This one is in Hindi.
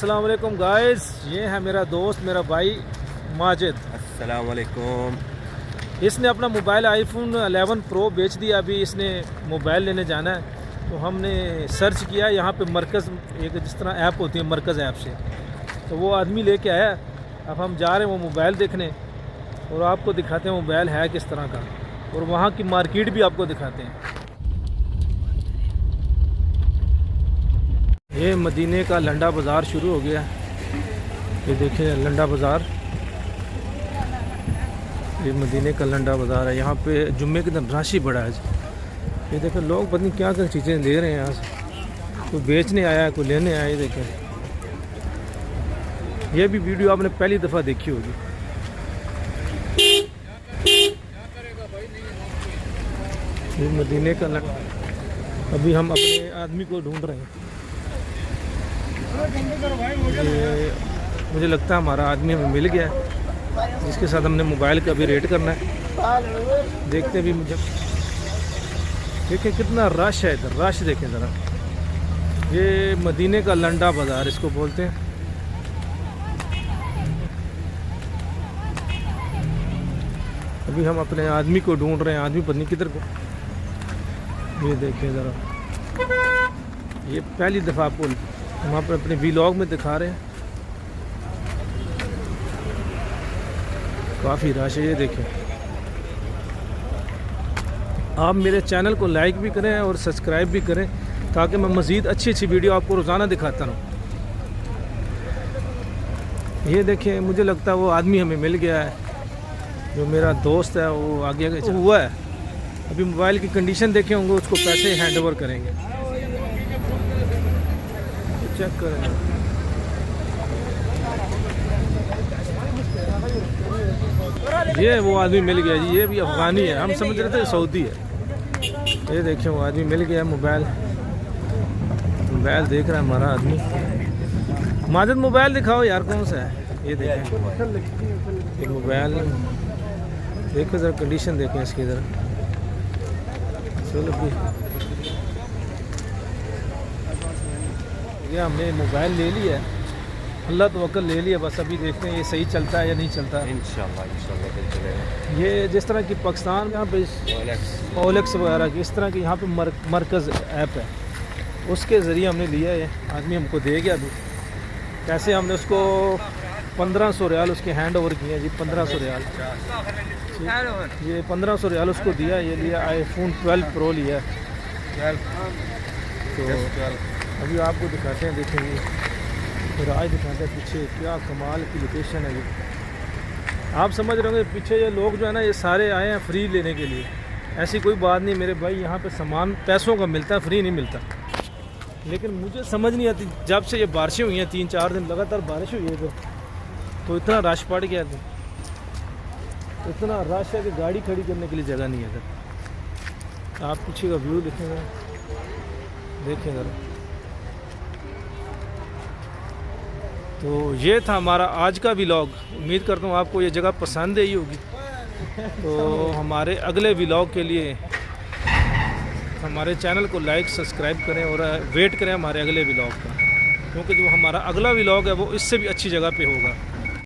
अस्सलाम वालेकुम गाइस, ये है मेरा दोस्त मेरा भाई माजिद। अस्सलाम वालेकुम। इसने अपना मोबाइल आईफोन 11 प्रो बेच दिया। अभी इसने मोबाइल लेने जाना है, तो हमने सर्च किया यहाँ पे मरकज़, एक जिस तरह ऐप होती है मरकज़ ऐप से, तो वो आदमी लेके आया। अब हम जा रहे हैं वो मोबाइल देखने और आपको दिखाते हैं मोबाइल है किस तरह का, और वहाँ की मार्केट भी आपको दिखाते हैं। ये मदीने का लंडा बाज़ार शुरू हो गया। ये देखिए लंडा बाज़ार, ये मदीने का लंडा बाज़ार है। यहाँ पे जुम्मे के दिन रश ही बड़ा है। ये देखें लोग पता नहीं क्या क्या चीज़ें ले रहे हैं यहाँ से, कोई बेचने आया है कोई लेने आया है। देखें ये भी वीडियो आपने पहली दफ़ा देखी होगी। ये मदीने का लंडा, अभी हम अपने आदमी को ढूंढ रहे हैं। ये मुझे लगता है हमारा आदमी हमें मिल गया है, जिसके साथ हमने मोबाइल का भी रेट करना है। देखते भी मुझे देखें कितना रश है इधर, रश देखें ज़रा। ये मदीने का लंडा बाज़ार इसको बोलते हैं। अभी हम अपने आदमी को ढूंढ रहे हैं, आदमी पता नहीं किधर को। ये देखें ज़रा, ये पहली दफ़ा आपको हम आप अपने व्लॉग में दिखा रहे हैं। काफ़ी रश है। ये देखें, आप मेरे चैनल को लाइक भी करें और सब्सक्राइब भी करें, ताकि मैं मज़ीद अच्छी अच्छी वीडियो आपको रोज़ाना दिखाता रहूँ। ये देखें, मुझे लगता है वो आदमी हमें मिल गया है, जो मेरा दोस्त है। वो आगे आगे हुआ है। अभी मोबाइल की कंडीशन देखे होंगे, उसको पैसे हैंड ओवर करेंगे। चेक करें, ये वो आदमी मिल गया जी। ये भी अफ़गानी है, हम समझ रहे थे सऊदी है। ये देखिए वो आदमी मिल गया। मोबाइल देख रहा है हमारा आदमी। माजिद मोबाइल दिखाओ यार, कौन सा है? ये देखें, ये मोबाइल देखो ज़रा, कंडीशन देखें इसकी ज़रा। चलो भी ये हमने मोबाइल ले लिया है, अल्लाह तवक्कल ले लिया। बस अभी देखते हैं ये सही चलता है या नहीं चलता। इंशाल्लाह चलेगा। ये जिस तरह की पाकिस्तान में यहाँ पे ओलेक्स वगैरह की इस तरह की यहाँ पे मरकज़ ऐप है, उसके ज़रिए हमने लिया है। आदमी हमको दे गया। अभी कैसे हमने उसको 1500 रियाल उसके हैंड ओवर किए जी। 1500 रियाल, ये 1500 रियाल उसको दिया। ये लिया आईफोन 12 प्रो लिया। तो अभी आपको दिखाते हैं, देखेंगे राज दिखाते हैं पीछे, क्या कमाल की लोकेशन है ये। आप समझ रहे होंगे पीछे ये लोग जो है ना, ये सारे आए हैं फ्री लेने के लिए। ऐसी कोई बात नहीं मेरे भाई, यहाँ पे सामान पैसों का मिलता है, फ्री नहीं मिलता। लेकिन मुझे समझ नहीं आती, जब से ये बारिशें हुई हैं 3-4 दिन लगातार बारिश हुई है, तो इतना रश पड़ गया था। तो इतना रश है कि गाड़ी खड़ी करने के लिए जगह नहीं है इधर। आप पीछे का व्यू देखेंगे, देखें ज़रा। तो ये था हमारा आज का व्लॉग। उम्मीद करता हूँ आपको ये जगह पसंद आई होगी। तो हमारे अगले व्लॉग के लिए हमारे चैनल को लाइक सब्सक्राइब करें और वेट करें हमारे अगले व्लॉग का, क्योंकि जो हमारा अगला व्लॉग है वो इससे भी अच्छी जगह पे होगा।